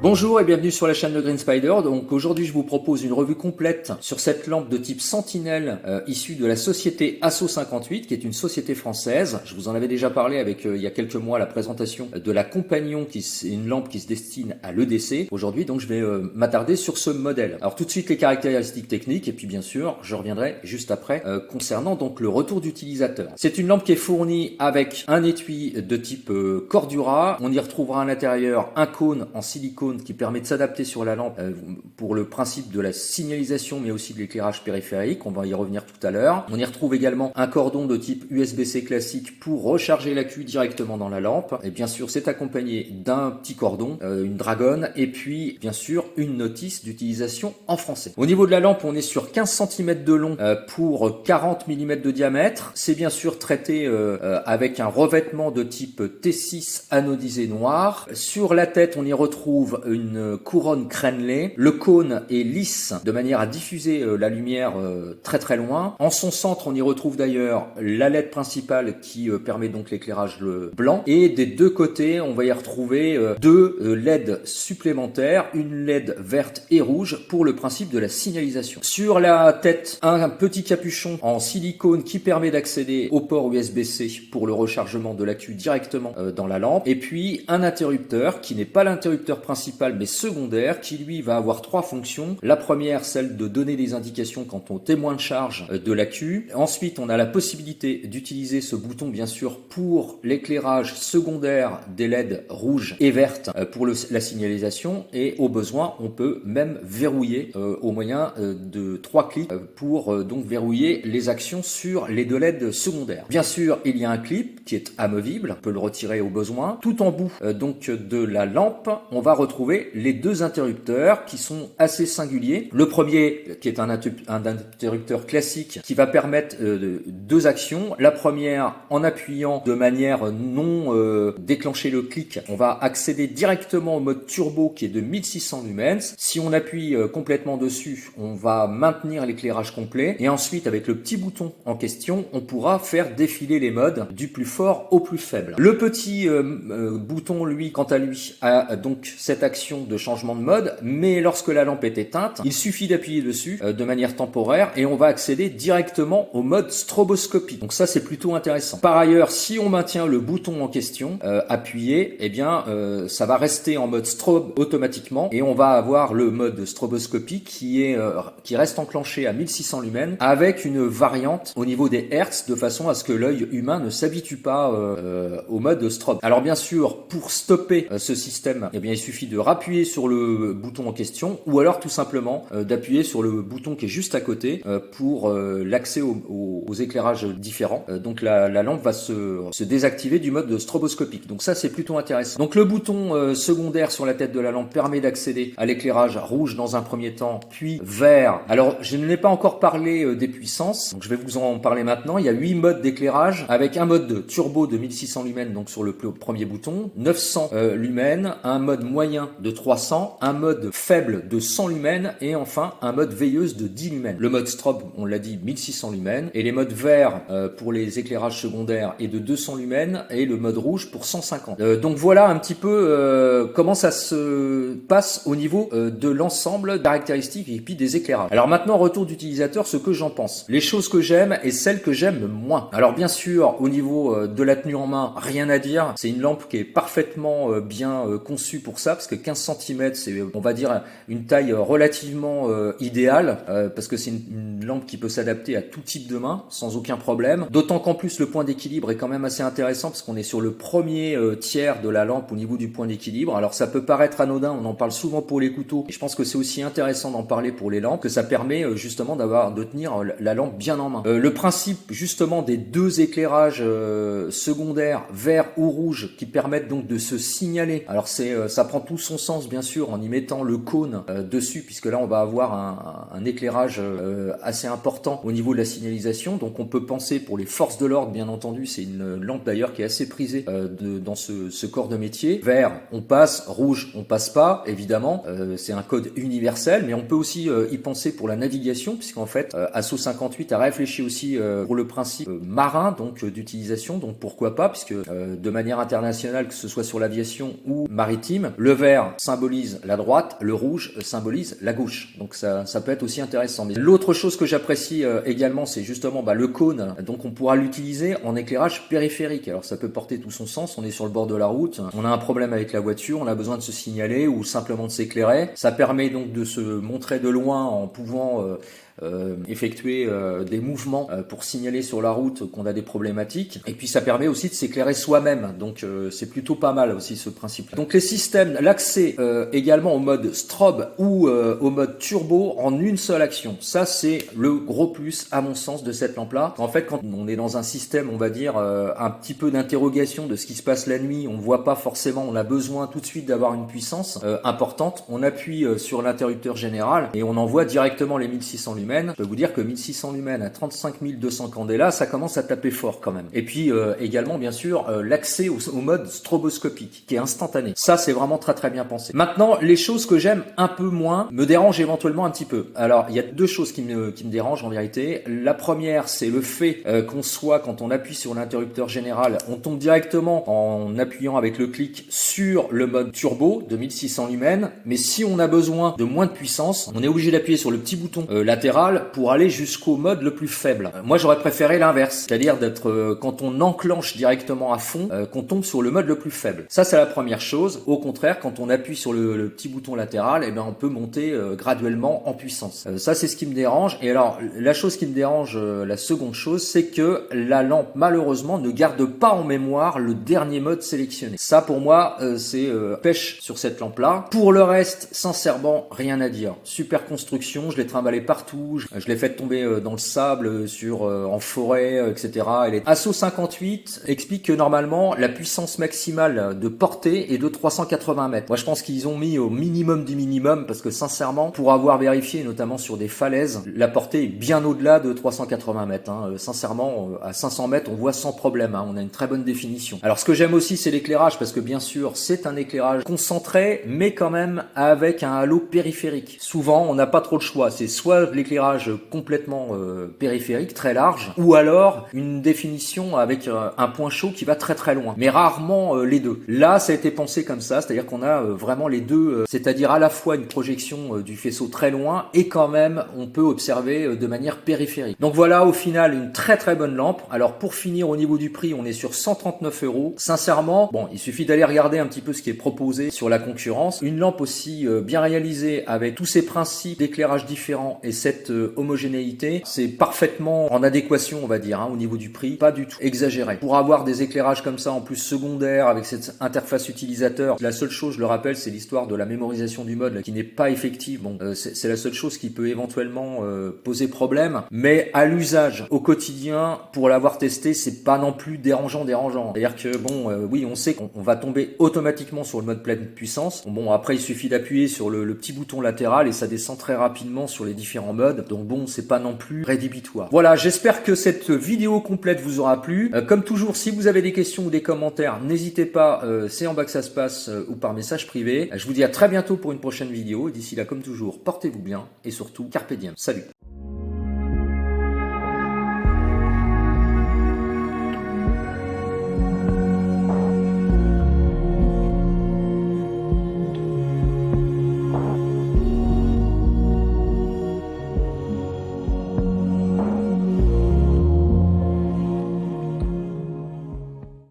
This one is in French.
Bonjour et bienvenue sur la chaîne de Green Spider. Donc aujourd'hui je vous propose une revue complète sur cette lampe de type Sentinelle issue de la société Asso 58 qui est une société française. Je vous en avais déjà parlé avec il y a quelques mois la présentation de la Compagnon qui est une lampe qui se destine à l'EDC. Aujourd'hui donc je vais m'attarder sur ce modèle. Alors tout de suite les caractéristiques techniques et puis bien sûr je reviendrai juste après concernant donc le retour d'utilisateur. C'est une lampe qui est fournie avec un étui de type Cordura. On y retrouvera à l'intérieur un cône en silicone qui permet de s'adapter sur la lampe pour le principe de la signalisation mais aussi de l'éclairage périphérique, on va y revenir tout à l'heure. On y retrouve également un cordon de type USB-C classique pour recharger l'accu directement dans la lampe et bien sûr c'est accompagné d'un petit cordon, une dragonne et puis bien sûr une notice d'utilisation en français. Au niveau de la lampe on est sur 15 cm de long pour 40 mm de diamètre, c'est bien sûr traité avec un revêtement de type T6 anodisé noir. Sur la tête on y retrouve une couronne crénelée. Le cône est lisse de manière à diffuser la lumière très très loin. En son centre, on y retrouve d'ailleurs la LED principale qui permet donc l'éclairage blanc. Et des deux côtés, on va y retrouver deux LED supplémentaires, une LED verte et rouge pour le principe de la signalisation. Sur la tête, un petit capuchon en silicone qui permet d'accéder au port USB-C pour le rechargement de l'accu directement dans la lampe. Et puis un interrupteur qui n'est pas l'interrupteur principal mais secondaire qui lui va avoir trois fonctions. La première, celle de donner des indications quant au témoin de charge de l'accu. Ensuite, on a la possibilité d'utiliser ce bouton bien sûr pour l'éclairage secondaire des LED rouges et vertes pour la signalisation et au besoin, on peut même verrouiller au moyen de 3 clics pour donc verrouiller les actions sur les deux LED secondaires. Bien sûr, il y a un clip qui est amovible, on peut le retirer au besoin. Tout en bout donc de la lampe, on va retrouver les deux interrupteurs qui sont assez singuliers. Le premier qui est un interrupteur classique qui va permettre deux actions. La première, en appuyant de manière non déclencher le clic, on va accéder directement au mode turbo qui est de 1600 lumens. Si on appuie complètement dessus, on va maintenir l'éclairage complet et ensuite avec le petit bouton en question, on pourra faire défiler les modes du plus fort au plus faible. Le petit bouton lui, quant à lui, a donc cette action de changement de mode, mais lorsque la lampe est éteinte, il suffit d'appuyer dessus de manière temporaire et on va accéder directement au mode stroboscopie. Donc ça c'est plutôt intéressant. Par ailleurs, si on maintient le bouton en question appuyé, eh bien ça va rester en mode strobe automatiquement et on va avoir le mode stroboscopie qui reste enclenché à 1600 lumens avec une variante au niveau des hertz de façon à ce que l'œil humain ne s'habitue pas au mode strobe. Alors bien sûr, pour stopper ce système, eh bien il suffit de rappuyer sur le bouton en question ou alors tout simplement d'appuyer sur le bouton qui est juste à côté pour l'accès aux éclairages différents. Donc la lampe va se désactiver du mode stroboscopique. Donc ça c'est plutôt intéressant. Donc le bouton secondaire sur la tête de la lampe permet d'accéder à l'éclairage rouge dans un premier temps, puis vert. Alors je ne l'ai pas encore parlé des puissances, donc je vais vous en parler maintenant. Il y a 8 modes d'éclairage avec un mode de turbo de 1600 lumens donc sur le premier bouton, 900 lumens, un mode moyen de 300, un mode faible de 100 lumens et enfin un mode veilleuse de 10 lumens. Le mode strobe, on l'a dit, 1600 lumens et les modes verts pour les éclairages secondaires est de 200 lumens et le mode rouge pour 150. Donc voilà un petit peu comment ça se passe au niveau de l'ensemble caractéristiques et puis des éclairages. Alors maintenant, retour d'utilisateur, ce que j'en pense. Les choses que j'aime et celles que j'aime moins. Alors bien sûr, au niveau de la tenue en main, rien à dire. C'est une lampe qui est parfaitement bien conçue pour ça parce que 15 cm, c'est, on va dire, une taille relativement idéale parce que c'est une lampe qui peut s'adapter à tout type de main sans aucun problème. D'autant qu'en plus, le point d'équilibre est quand même assez intéressant parce qu'on est sur le premier tiers de la lampe au niveau du point d'équilibre. Alors ça peut paraître anodin, on en parle souvent pour les couteaux et je pense que c'est aussi intéressant d'en parler pour les lampes, que ça permet justement de tenir la lampe bien en main. Le principe justement des deux éclairages secondaires vert ou rouge qui permettent donc de se signaler. Alors ça prend tout son sens bien sûr en y mettant le cône dessus puisque là on va avoir un éclairage assez important au niveau de la signalisation. Donc on peut penser pour les forces de l'ordre bien entendu, c'est une lampe d'ailleurs qui est assez prisée dans ce corps de métier. Vert on passe, rouge on passe pas évidemment, c'est un code universel, mais on peut aussi y penser pour la navigation puisqu'en fait Asso 58 a réfléchi aussi pour le principe marin donc d'utilisation, donc pourquoi pas puisque de manière internationale que ce soit sur l'aviation ou maritime, le vert vert symbolise la droite, le rouge symbolise la gauche. Donc ça peut être aussi intéressant. Mais l'autre chose que j'apprécie également, c'est justement le cône. Donc on pourra l'utiliser en éclairage périphérique. Alors ça peut porter tout son sens. On est sur le bord de la route, on a un problème avec la voiture, on a besoin de se signaler ou simplement de s'éclairer. Ça permet donc de se montrer de loin en pouvant effectuer des mouvements pour signaler sur la route qu'on a des problématiques, et puis ça permet aussi de s'éclairer soi-même, donc c'est plutôt pas mal aussi ce principe. Donc les systèmes, l'accès également au mode strobe ou au mode turbo en une seule action, ça c'est le gros plus à mon sens de cette lampe là. En fait, quand on est dans un système, on va dire un petit peu d'interrogation de ce qui se passe la nuit, on voit pas forcément, on a besoin tout de suite d'avoir une puissance importante, on appuie sur l'interrupteur général et on envoie directement les 1600 lumens. Je peux vous dire que 1600 lumens à 35 200 candela, ça commence à taper fort quand même. Et puis également bien sûr l'accès au mode stroboscopique qui est instantané. Ça c'est vraiment très très bien pensé. Maintenant, les choses que j'aime un peu moins me dérangent éventuellement un petit peu. Alors il y a deux choses qui me dérangent en vérité. La première, c'est le fait qu'on soit, quand on appuie sur l'interrupteur général, on tombe directement en appuyant avec le clic sur le mode turbo de 1600 lumens, mais si on a besoin de moins de puissance, on est obligé d'appuyer sur le petit bouton latéral pour aller jusqu'au mode le plus faible. Moi j'aurais préféré l'inverse, c'est-à-dire d'être quand on enclenche directement à fond, qu'on tombe sur le mode le plus faible. Ça c'est la première chose. Au contraire, quand on appuie sur le petit bouton latéral, eh bien on peut monter graduellement en puissance. Ça c'est ce qui me dérange. Et alors la chose qui me dérange, la seconde chose, c'est que la lampe malheureusement ne garde pas en mémoire le dernier mode sélectionné. Ça pour moi c'est pêche sur cette lampe là. Pour le reste, sincèrement rien à dire. Super construction, je l'ai trimballé partout. Je l'ai fait tomber dans le sable, en forêt, etc. ASSO 58 explique que normalement la puissance maximale de portée est de 380 mètres. Moi je pense qu'ils ont mis au minimum du minimum parce que sincèrement, pour avoir vérifié notamment sur des falaises, la portée est bien au-delà de 380 mètres. Sincèrement, à 500 mètres on voit sans problème, on a une très bonne définition. Alors ce que j'aime aussi c'est l'éclairage parce que bien sûr c'est un éclairage concentré mais quand même avec un halo périphérique. Souvent on n'a pas trop le choix, c'est soit l'éclairage complètement périphérique, très large, ou alors une définition avec un point chaud qui va très très loin, mais rarement les deux. Là ça a été pensé comme ça, c'est-à-dire qu'on a vraiment les deux, c'est-à-dire à la fois une projection du faisceau très loin et quand même on peut observer de manière périphérique. Donc voilà, au final une très très bonne lampe. Alors pour finir, au niveau du prix, on est sur 139 €. Sincèrement, bon, il suffit d'aller regarder un petit peu ce qui est proposé sur la concurrence. Une lampe aussi bien réalisée avec tous ces principes d'éclairage différents et cette homogénéité, c'est parfaitement en adéquation, on va dire, au niveau du prix, pas du tout exagéré. Pour avoir des éclairages comme ça en plus secondaires avec cette interface utilisateur, la seule chose, je le rappelle, c'est l'histoire de la mémorisation du mode qui n'est pas effective. Bon, c'est la seule chose qui peut éventuellement poser problème, mais à l'usage au quotidien, pour l'avoir testé, c'est pas non plus dérangeant. C'est-à-dire que bon, oui, on sait qu'on va tomber automatiquement sur le mode pleine puissance. Bon, après il suffit d'appuyer sur le petit bouton latéral et ça descend très rapidement sur les différents modes. Donc bon, c'est pas non plus rédhibitoire. Voilà, j'espère que cette vidéo complète vous aura plu. Comme toujours, si vous avez des questions ou des commentaires, n'hésitez pas, c'est en bas que ça se passe ou par message privé. Je vous dis à très bientôt pour une prochaine vidéo. D'ici là, comme toujours, portez-vous bien et surtout, carpe diem. Salut!